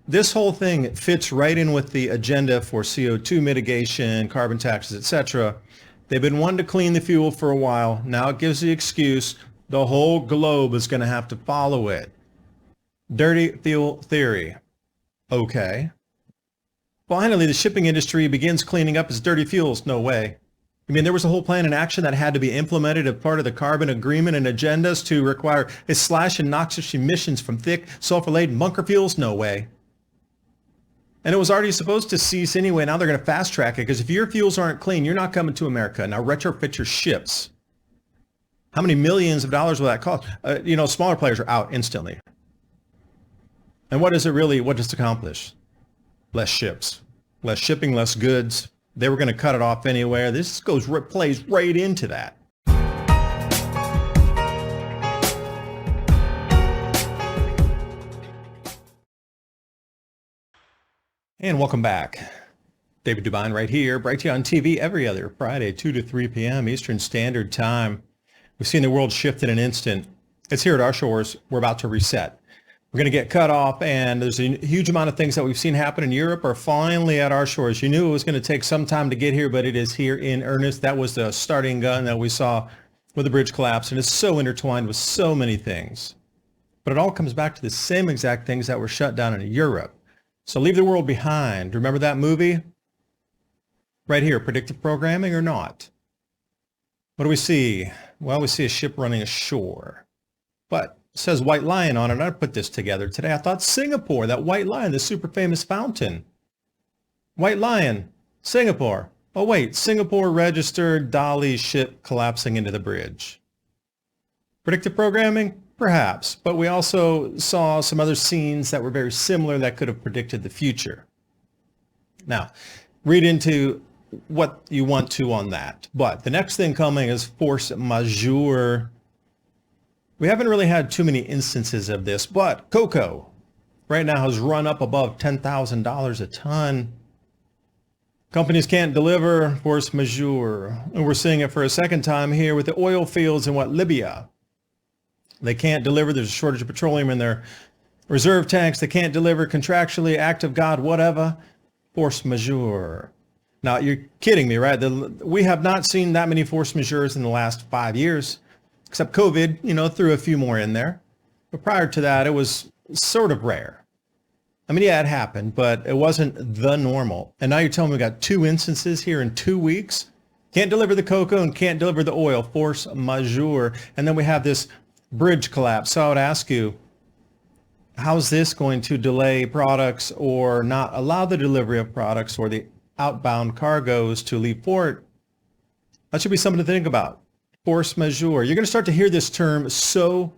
this whole thing fits right in with the agenda for CO2 mitigation, carbon taxes, etc. They've been wanting to clean the fuel for a while. Now it gives the excuse the whole globe is going to have to follow it. Dirty fuel theory. Okay. Finally, the shipping industry begins cleaning up its dirty fuels. No way. I mean, there was a whole plan in action that had to be implemented as part of the carbon agreement and agendas to require a slash in noxious emissions from thick, sulfur-laden bunker fuels. No way. And it was already supposed to cease anyway. Now they're going to fast track it because if your fuels aren't clean, you're not coming to America. Now retrofit your ships. How many millions of dollars will that cost? Smaller players are out instantly. And what does it accomplish? Less ships, less shipping, less goods. They were going to cut it off anywhere. This plays right into that. And welcome back. David Dubine right here, right here on TV every other Friday, 2 to 3 p.m. Eastern Standard Time. We've seen the world shift in an instant. It's here at our shores. We're about to reset. We're going to get cut off, and there's a huge amount of things that we've seen happen in Europe are finally at our shores. You knew it was going to take some time to get here, but it is here in earnest. That was the starting gun that we saw with the bridge collapse, and it's so intertwined with so many things. But it all comes back to the same exact things that were shut down in Europe. So leave the world behind. Remember that movie? Right here, predictive programming or not? What do we see? Well, we see a ship running ashore. But it says White Lion on it. I put this together today. I thought Singapore, that White Lion, the super famous fountain. White Lion, Singapore. Oh wait, Singapore registered Dali ship collapsing into the bridge. Predictive programming? Perhaps. But we also saw some other scenes that were very similar that could have predicted the future. Now, read into what you want to on that. But the next thing coming is force majeure. We haven't really had too many instances of this, but cocoa right now has run up above $10,000 a ton. Companies can't deliver, force majeure. And we're seeing it for a second time here with the oil fields in Libya. They can't deliver. There's a shortage of petroleum in their reserve tanks. They can't deliver contractually, act of God, whatever. Force majeure. Now, you're kidding me, right? We have not seen that many force majeures in the last 5 years. Except COVID, threw a few more in there. But prior to that, it was sort of rare. I mean, yeah, it happened, but it wasn't the normal. And now you're telling me we got 2 instances here in 2 weeks? Can't deliver the cocoa and can't deliver the oil. Force majeure. And then we have this bridge collapse. So I would ask you, how's this going to delay products or not allow the delivery of products or the outbound cargoes to leave port? That should be something to think about. Force majeure. You're going to start to hear this term so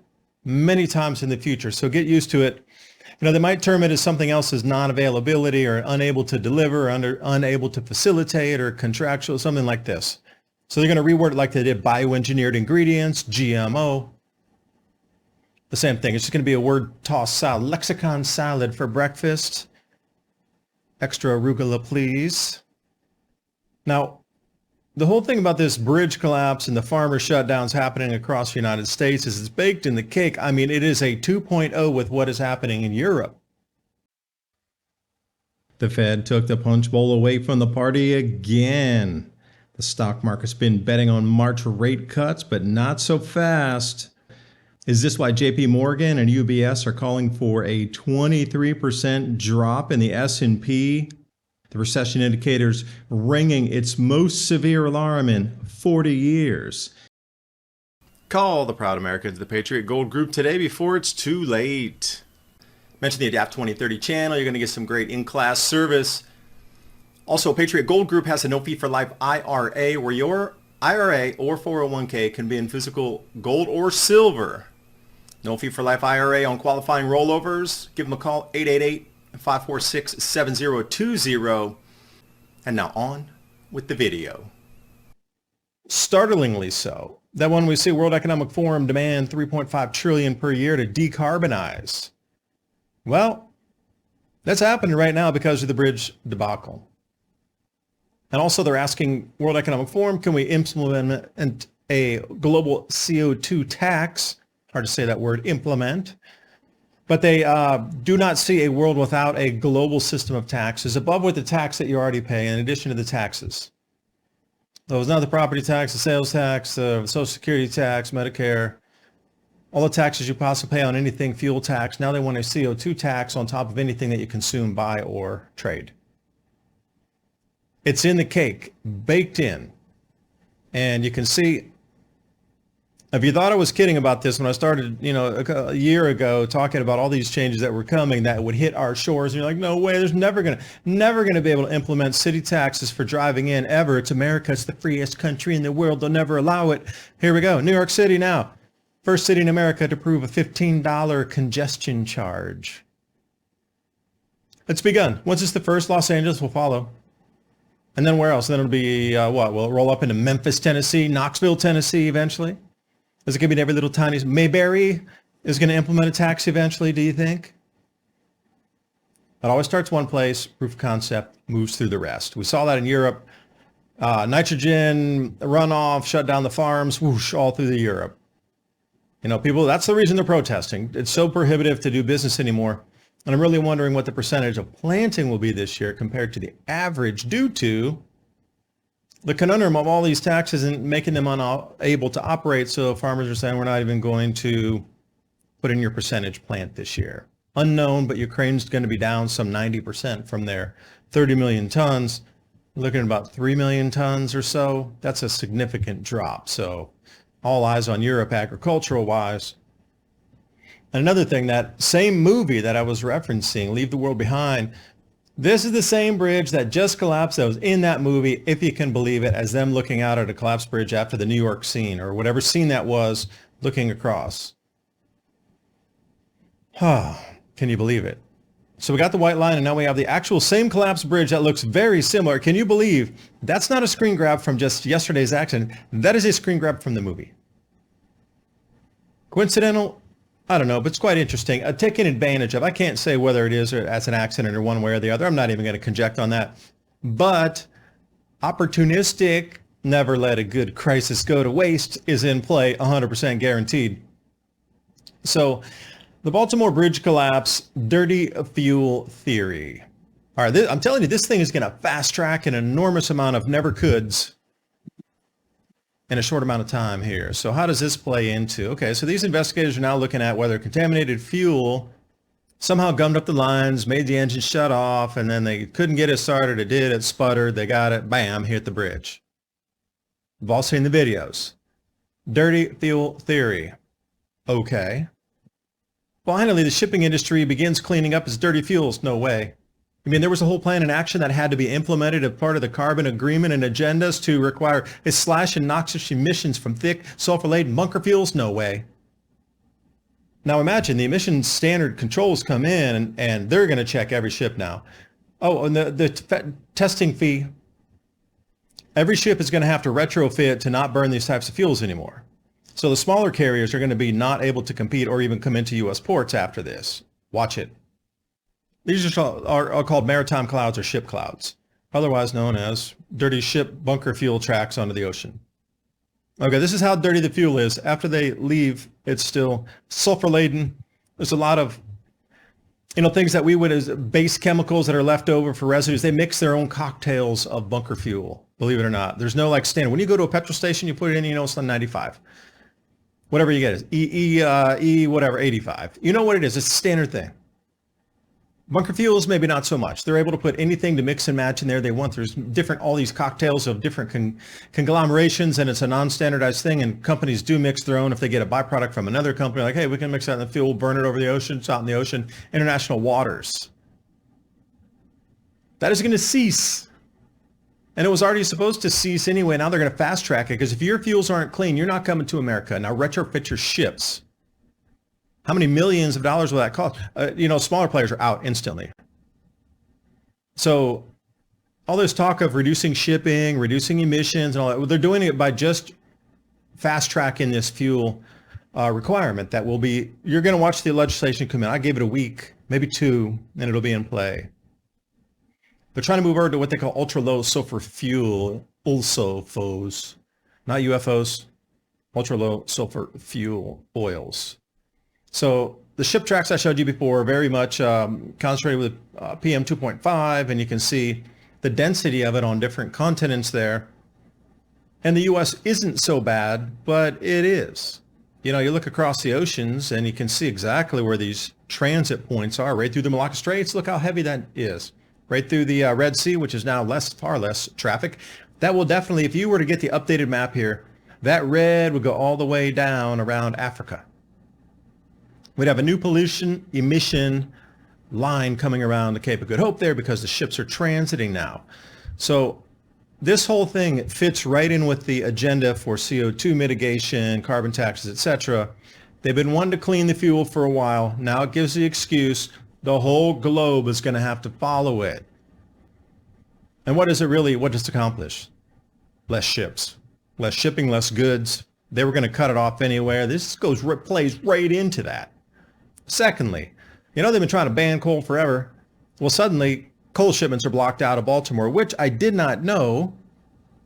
many times in the future, so get used to it. They might term it as something else as non-availability or unable to deliver, or unable to facilitate or contractual, something like this. So they're going to reword it like they did bioengineered ingredients, GMO. The same thing. It's just going to be a word toss salad, lexicon salad for breakfast. Extra arugula, please. Now, the whole thing about this bridge collapse and the farmer shutdowns happening across the United States is it's baked in the cake. I mean, it is a 2.0 with what is happening in Europe. The Fed took the punch bowl away from the party again. The stock market's been betting on March rate cuts, but not so fast. Is this why JP Morgan and UBS are calling for a 23% drop in the S&P? The recession indicator's ringing its most severe alarm in 40 years. Call the proud Americans, the Patriot Gold Group today before it's too late. Mention the Adapt 2030 channel. You're going to get some great in-class service. Also, Patriot Gold Group has a no fee for life IRA where your IRA or 401k can be in physical gold or silver. No fee for life IRA on qualifying rollovers. Give them a call, 888-546-7020. And now on with the video. Startlingly so, that when we see World Economic Forum demand $3.5 trillion per year to decarbonize. Well, that's happening right now because of the bridge debacle. And also they're asking World Economic Forum, can we implement a global CO2 tax? Hard to say that word, implement. But they do not see a world without a global system of taxes above with the tax that you already pay in addition to the taxes. Those not the property tax, the sales tax, the Social Security tax, Medicare, all the taxes you possibly pay on anything, fuel tax. Now they want a CO2 tax on top of anything that you consume, buy, or trade. It's in the cake, baked in. And you can see, if you thought I was kidding about this when I started, a year ago talking about all these changes that were coming that would hit our shores, and you're like, no way, there's never gonna be able to implement city taxes for driving in ever. It's America, it's the freest country in the world. They'll never allow it. Here we go. New York City now. First city in America to approve a $15 congestion charge. It's begun. Once it's the first, Los Angeles will follow. And then where else? Then it'll be, what? Will it roll up into Memphis, Tennessee, Knoxville, Tennessee eventually? Is it going to be in every little tiny... Mayberry is going to implement a tax eventually, do you think? It always starts one place, proof of concept, moves through the rest. We saw that in Europe. Nitrogen, runoff, shut down the farms, whoosh, all through the Europe. People, that's the reason they're protesting. It's so prohibitive to do business anymore. And I'm really wondering what the percentage of planting will be this year compared to the average due to the conundrum of all these taxes and making them unable to operate. So farmers are saying, we're not even going to put in your percentage plant this year. Unknown, but Ukraine's going to be down some 90% from their 30 million tons. Looking at about 3 million tons or so. That's a significant drop. So all eyes on Europe agricultural wise. And another thing, that same movie that I was referencing, Leave the World Behind, this is the same bridge that just collapsed that was in that movie, if you can believe it, as them looking out at a collapsed bridge after the New York scene or whatever scene that was, looking across. Can you believe it? So we got the white line and now we have the actual same collapsed bridge that looks very similar. Can you believe that's not a screen grab from just yesterday's accident? That is a screen grab from the movie. Coincidental? I don't know, but it's quite interesting. Taken advantage of. I can't say whether it is or as an accident or one way or the other. I'm not even going to conject on that. But opportunistic, never let a good crisis go to waste is in play, 100% guaranteed. So the Baltimore Bridge collapse, dirty fuel theory. All right, I'm telling you, this thing is going to fast track an enormous amount of never coulds in a short amount of time here. So how does this play into? Okay, so these investigators are now looking at whether contaminated fuel somehow gummed up the lines, made the engine shut off, and then they couldn't get it started. It did, it sputtered, they got it, bam, hit the bridge. We've all seen the videos. Dirty fuel theory. Okay. Finally, the shipping industry begins cleaning up its dirty fuels. No way. I mean, there was a whole plan in action that had to be implemented as part of the carbon agreement and agendas to require a slash in noxious emissions from thick sulfur-laden bunker fuels. No way. Now imagine the emissions standard controls come in and they're going to check every ship now. Oh, and the testing fee. Every ship is going to have to retrofit to not burn these types of fuels anymore. So the smaller carriers are going to be not able to compete or even come into U.S. ports after this. Watch it. These are called maritime clouds or ship clouds, otherwise known as dirty ship bunker fuel tracks onto the ocean. Okay, this is how dirty the fuel is. After they leave, it's still sulfur-laden. There's a lot of, things that we would as base chemicals that are left over for residues. They mix their own cocktails of bunker fuel, believe it or not. There's no standard. When you go to a petrol station, you put it in, it's on 95. Whatever you get is whatever, 85. You know what it is. It's a standard thing. Bunker fuels, maybe not so much. They're able to put anything to mix and match in there they want. There's all these cocktails of different conglomerations, and it's a non-standardized thing, and companies do mix their own if they get a byproduct from another company, like, hey, we can mix that in the fuel, burn it over the ocean, it's out in the ocean, international waters. That is going to cease. And it was already supposed to cease anyway. Now they're going to fast track it, because if your fuels aren't clean, you're not coming to America. Now retrofit your ships. How many millions of dollars will that cost? Smaller players are out instantly. So all this talk of reducing shipping, reducing emissions and all that, well, they're doing it by just fast tracking this fuel requirement that will be, you're going to watch the legislation come in. I gave it a week, maybe two, and it'll be in play. They're trying to move over to what they call ultra low sulfur fuel, ULSOFOs, not UFOs, ultra low sulfur fuel oils. So the ship tracks I showed you before are very much concentrated with PM 2.5, and you can see the density of it on different continents there. And the U.S. isn't so bad, but it is. You know, you look across the oceans and you can see exactly where these transit points are, right through the Malacca Straits. Look how heavy that is. Right through the Red Sea, which is now far less traffic. That will definitely, if you were to get the updated map here, that red would go all the way down around Africa. We'd have a new pollution emission line coming around the Cape of Good Hope there because the ships are transiting now. So this whole thing fits right in with the agenda for CO2 mitigation, carbon taxes, etc. They've been wanting to clean the fuel for a while. Now it gives the excuse the whole globe is going to have to follow it. And what does it accomplish? Less ships, less shipping, less goods. They were going to cut it off anywhere. This plays right into that. Secondly, you know, they've been trying to ban coal forever. Well, suddenly coal shipments are blocked out of Baltimore, which I did not know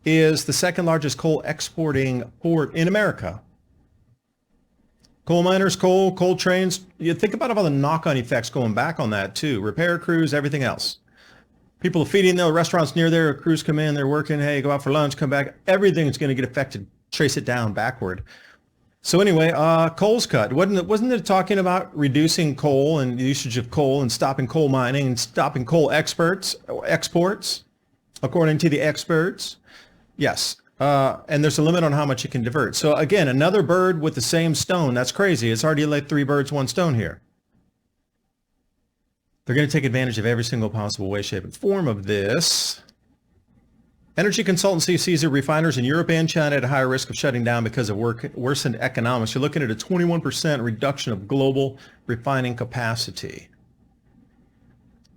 is the second largest coal exporting port in America. Coal miners, coal trains. You think about all the knock-on effects going back on that too. Repair crews, everything else. People are feeding the restaurants near there. Crews come in, they're working. Hey, go out for lunch, come back. Everything's going to get affected. Trace it down backward. So anyway, coal's cut. Wasn't it talking about reducing coal and the usage of coal and stopping coal mining and stopping coal exports, according to the experts? Yes. And there's a limit on how much you can divert. So again, another bird with the same stone. That's crazy. It's already like 3 birds, 1 stone here. They're going to take advantage of every single possible way, shape, and form of this. Energy consultancy sees the refiners in Europe and China at a higher risk of shutting down because of worsened economics. You're looking at a 21% reduction of global refining capacity.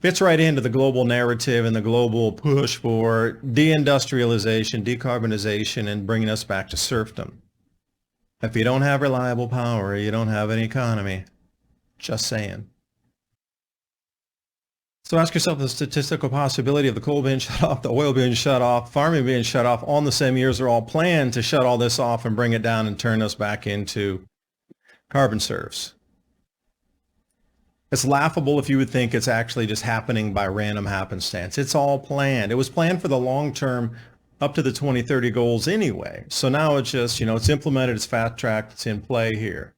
Fits right into the global narrative and the global push for deindustrialization, decarbonization, and bringing us back to serfdom. If you don't have reliable power, you don't have an economy. Just saying. So ask yourself the statistical possibility of the coal being shut off, the oil being shut off, farming being shut off, all in the same years. They're all planned to shut all this off and bring it down and turn us back into carbon serfs. It's laughable if you would think it's actually just happening by random happenstance. It's all planned. It was planned for the long term up to the 2030 goals anyway. So now it's just, it's implemented, it's fast-tracked, it's in play here.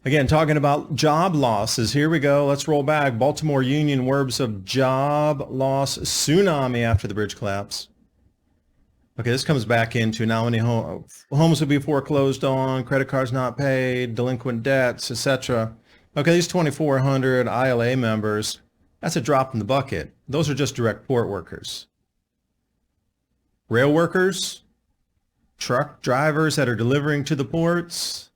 Again, talking about job losses. Here we go. Let's roll back. Baltimore Union words of job loss tsunami after the bridge collapse. Okay, this comes back into now many homes will be foreclosed on, credit cards not paid, delinquent debts, etc. Okay, these 2,400 ILA members, that's a drop in the bucket. Those are just direct port workers. Rail workers, truck drivers that are delivering to the ports,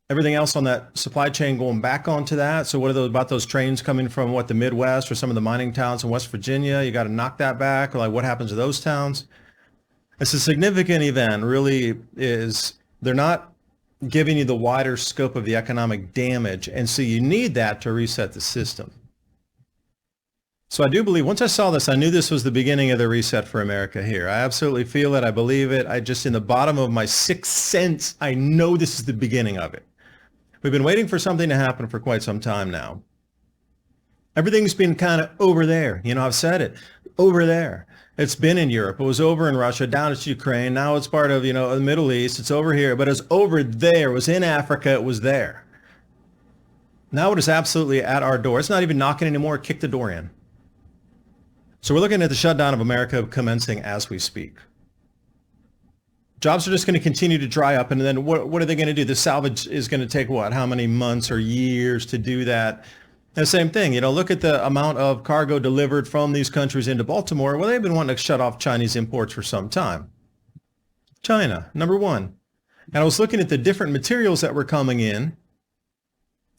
everything else on that supply chain going back onto that. So what are those about those trains coming from the Midwest or some of the mining towns in West Virginia? You got to knock that back. Like what happens to those towns? It's a significant event, really is. They're not giving you the wider scope of the economic damage. And so you need that to reset the system. So I do believe, once I saw this, I knew this was the beginning of the reset for America here. I absolutely feel it. I believe it. I just, in the bottom of my sixth sense, I know this is the beginning of it. We've been waiting for something to happen for quite some time now. Everything's been kind of over there. I've said it, over there. It's been in Europe. It was over in Russia, down to Ukraine. Now it's part of, the Middle East. It's over here, but it's over there. It was in Africa. It was there. Now it is absolutely at our door. It's not even knocking anymore. Kick the door in. So we're looking at the shutdown of America commencing as we speak. Jobs are just going to continue to dry up. And then what are they going to do? The salvage is going to take what? How many months or years to do that? And the same thing, look at the amount of cargo delivered from these countries into Baltimore. Well, they've been wanting to shut off Chinese imports for some time. China, number one. And I was looking at the different materials that were coming in.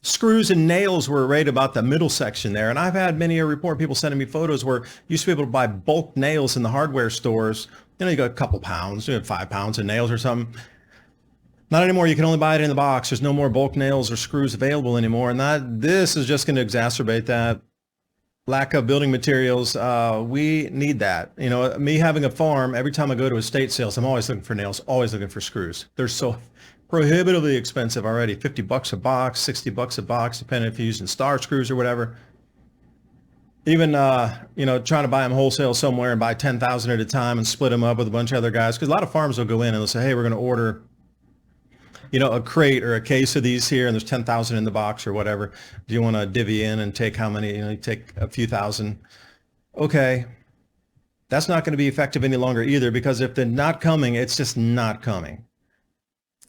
Screws and nails were right about the middle section there. And I've had many a report, people sending me photos where you used to be able to buy bulk nails in the hardware stores. You got a couple pounds, 5 pounds of nails or something. Not anymore. You can only buy it in the box. There's no more bulk nails or screws available anymore. And this is just going to exacerbate that lack of building materials. We need that. Me having a farm, every time I go to estate sales, I'm always looking for nails, always looking for screws. They're so prohibitively expensive already. 50 bucks a box, 60 bucks a box, depending if you're using star screws or whatever. Even, trying to buy them wholesale somewhere and buy 10,000 at a time and split them up with a bunch of other guys. Because a lot of farms will go in and they'll say, hey, we're going to order, a crate or a case of these here, and there's 10,000 in the box or whatever. Do you want to divvy in and take how many? You take a few thousand. Okay. That's not going to be effective any longer either, because if they're not coming, it's just not coming.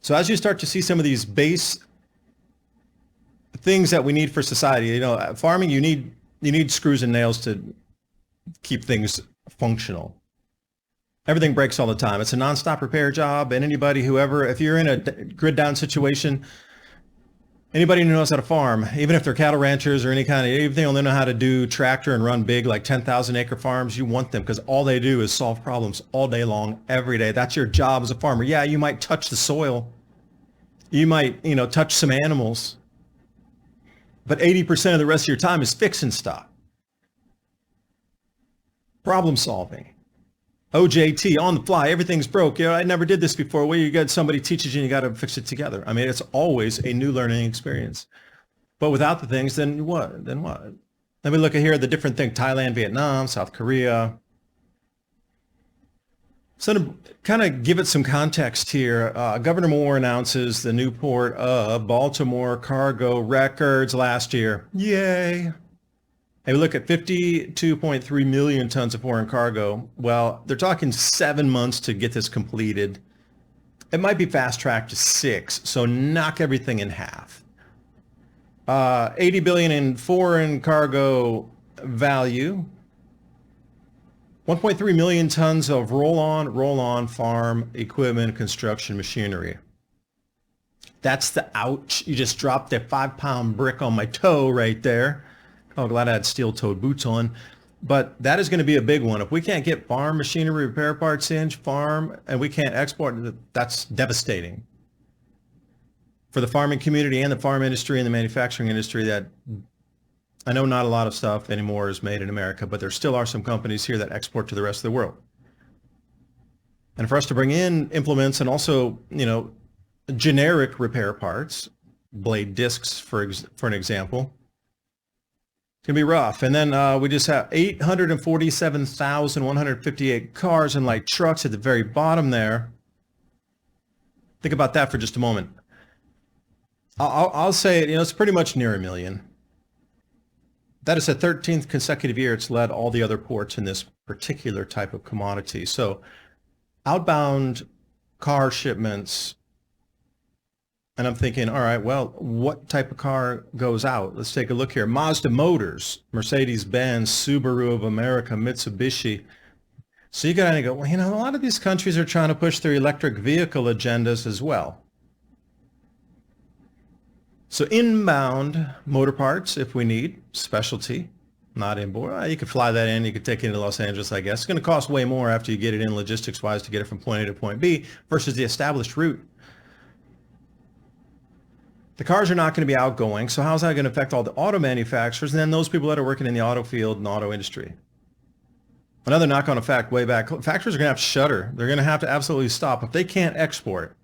So as you start to see some of these base things that we need for society, farming, you need screws and nails to keep things functional. Everything breaks all the time. It's a nonstop repair job, and if you're in a grid down situation, anybody who knows how to farm, even if they're cattle ranchers or anything they know how to do tractor and run big, like 10,000 acre farms, you want them, because all they do is solve problems all day long, every day. That's your job as a farmer. Yeah, you might touch the soil. You might, touch some animals, but 80% of the rest of your time is fixing stuff. Problem solving. OJT, on the fly, everything's broke. I never did this before. Well, you got somebody teaches you and you got to fix it together. I mean, it's always a new learning experience. But without the things, then what? Let me look at here the different things: Thailand, Vietnam, South Korea. So to kind of give it some context here, Governor Moore announces the new port of Baltimore cargo records last year. Yay. And we look at 52.3 million tons of foreign cargo. Well, they're talking 7 months to get this completed. It might be fast-tracked to 6, so knock everything in half. 80 billion in foreign cargo value. 1.3 million tons of roll-on farm equipment, construction machinery. That's the ouch. You just dropped a 5-pound brick on my toe right there. Oh, glad I had steel-toed boots on. But that is going to be a big one. If we can't get farm machinery repair parts in, and we can't export, that's devastating for the farming community and the farm industry and the manufacturing industry. That I know not a lot of stuff anymore is made in America, but there still are some companies here that export to the rest of the world. And for us to bring in implements and also, generic repair parts, blade discs, for an example, it's going to be rough. And then we just have 847,158 cars and light trucks at the very bottom there. Think about that for just a moment. I'll say, it's pretty much near 1 million. That is the 13th consecutive year it's led all the other ports in this particular type of commodity. So outbound car shipments, and I'm thinking, all right, well, what type of car goes out? Let's take a look here. Mazda Motors, Mercedes-Benz, Subaru of America, Mitsubishi. So you got to go, well, a lot of these countries are trying to push their electric vehicle agendas as well. So inbound motor parts, if we need, specialty, not inboard. You could fly that in. You could take it into Los Angeles, I guess. It's going to cost way more after you get it in logistics-wise to get it from point A to point B versus the established route. The cars are not going to be outgoing, so how's that going to affect all the auto manufacturers and then those people that are working in the auto field and auto industry? Another knock-on effect way back, factories are going to have to shutter. They're going to have to absolutely stop if they can't export.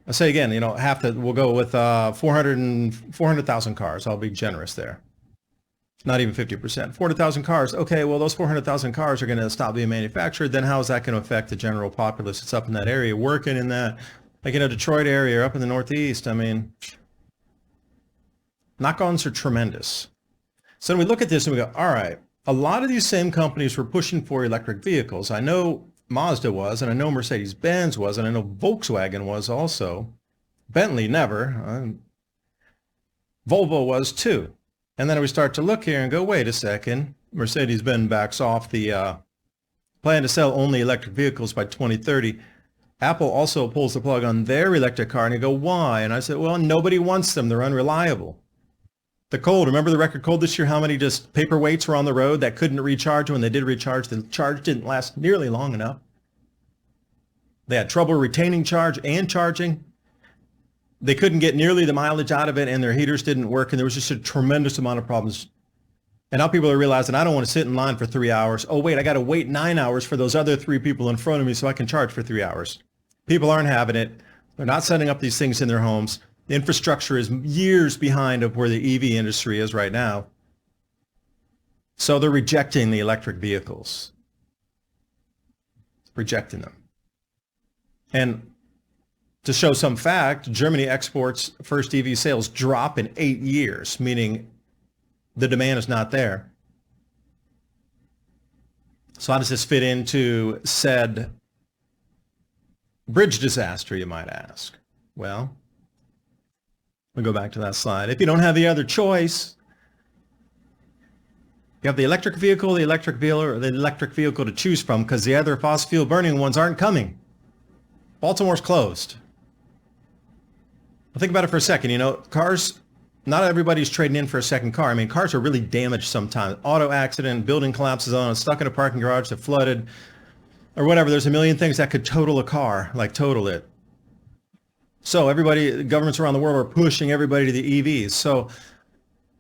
I say again, we'll go with 400,000 cars. I'll be generous there. Not even 50%. 400,000 cars. Okay, well, those 400,000 cars are going to stop being manufactured. Then how is that going to affect the general populace that's up in that area, working in that, Detroit area or up in the Northeast? I mean, knock-ons are tremendous. So when we look at this and we go, all right, a lot of these same companies were pushing for electric vehicles. I know Mazda was, and I know Mercedes-Benz was, and I know Volkswagen was also. Bentley never. Volvo was too. And then we start to look here and go, wait a second. Mercedes-Benz backs off the plan to sell only electric vehicles by 2030. Apple also pulls the plug on their electric car, and you go, why? And I said, well, nobody wants them. They're unreliable. The cold, remember the record cold this year? How many just paperweights were on the road that couldn't recharge? When they did recharge, the charge didn't last nearly long enough. They had trouble retaining charge and charging. They couldn't get nearly the mileage out of it, and their heaters didn't work, and there was just a tremendous amount of problems. And now people are realizing, I don't want to sit in line for 3 hours. Oh, wait, I got to wait 9 hours for those other 3 people in front of me so I can charge for 3 hours. People aren't having it. They're not setting up these things in their homes. The infrastructure is years behind of where the EV industry is right now. So they're rejecting the electric vehicles. Rejecting them. And to show some fact, Germany exports first EV sales drop in 8 years, meaning the demand is not there. So how does this fit into said bridge disaster, you might ask? Well, we'll go back to that slide. If you don't have the other choice, you have the electric vehicle, or the electric vehicle to choose from, because the other fossil fuel burning ones aren't coming. Baltimore's closed. Well, think about it for a second. Cars, not everybody's trading in for a second car. I mean, cars are really damaged sometimes. Auto accident, building collapses on it, stuck in a parking garage, they're flooded, or whatever. There's a million things that could total a car, like total it. So governments around the world are pushing everybody to the EVs. So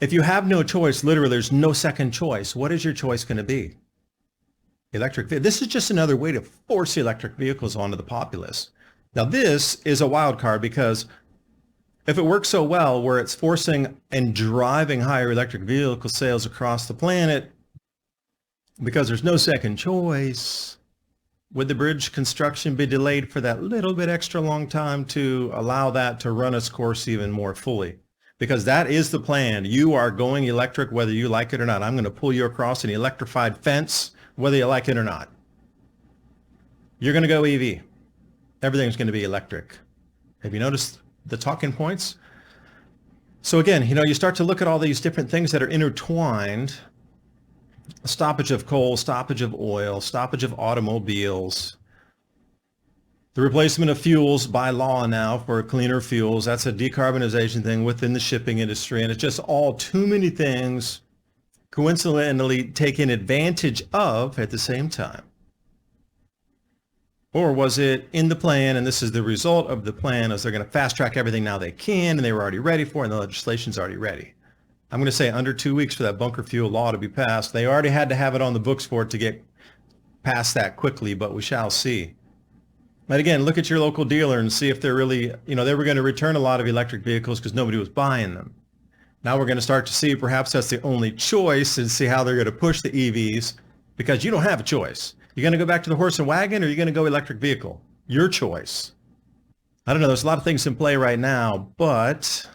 if you have no choice, literally, there's no second choice. What is your choice going to be? Electric. This is just another way to force the electric vehicles onto the populace. Now, this is a wild card, because if it works so well where it's forcing and driving higher electric vehicle sales across the planet because there's no second choice, would the bridge construction be delayed for that little bit extra long time to allow that to run its course even more fully? Because that is the plan. You are going electric whether you like it or not. I'm going to pull you across an electrified fence whether you like it or not. You're going to go EV. Everything's going to be electric. Have you noticed the talking points? So again, you start to look at all these different things that are intertwined. Stoppage of coal, stoppage of oil, stoppage of automobiles, the replacement of fuels by law now for cleaner fuels. That's a decarbonization thing within the shipping industry. And it's just all too many things coincidentally taken advantage of at the same time. Or was it in the plan, and this is the result of the plan, is they're going to fast track everything now they can, and they were already ready for it, and the legislation's already ready. I'm going to say under 2 weeks for that bunker fuel law to be passed. They already had to have it on the books for it to get past that quickly, but we shall see. But again, look at your local dealer and see if they're really, they were going to return a lot of electric vehicles because nobody was buying them. Now we're going to start to see perhaps that's the only choice, and see how they're going to push the EVs, because you don't have a choice. You're going to go back to the horse and wagon, or you're going to go electric vehicle? Your choice. I don't know. There's a lot of things in play right now, but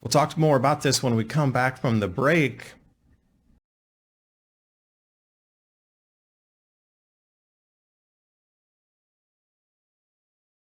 we'll talk more about this when we come back from the break.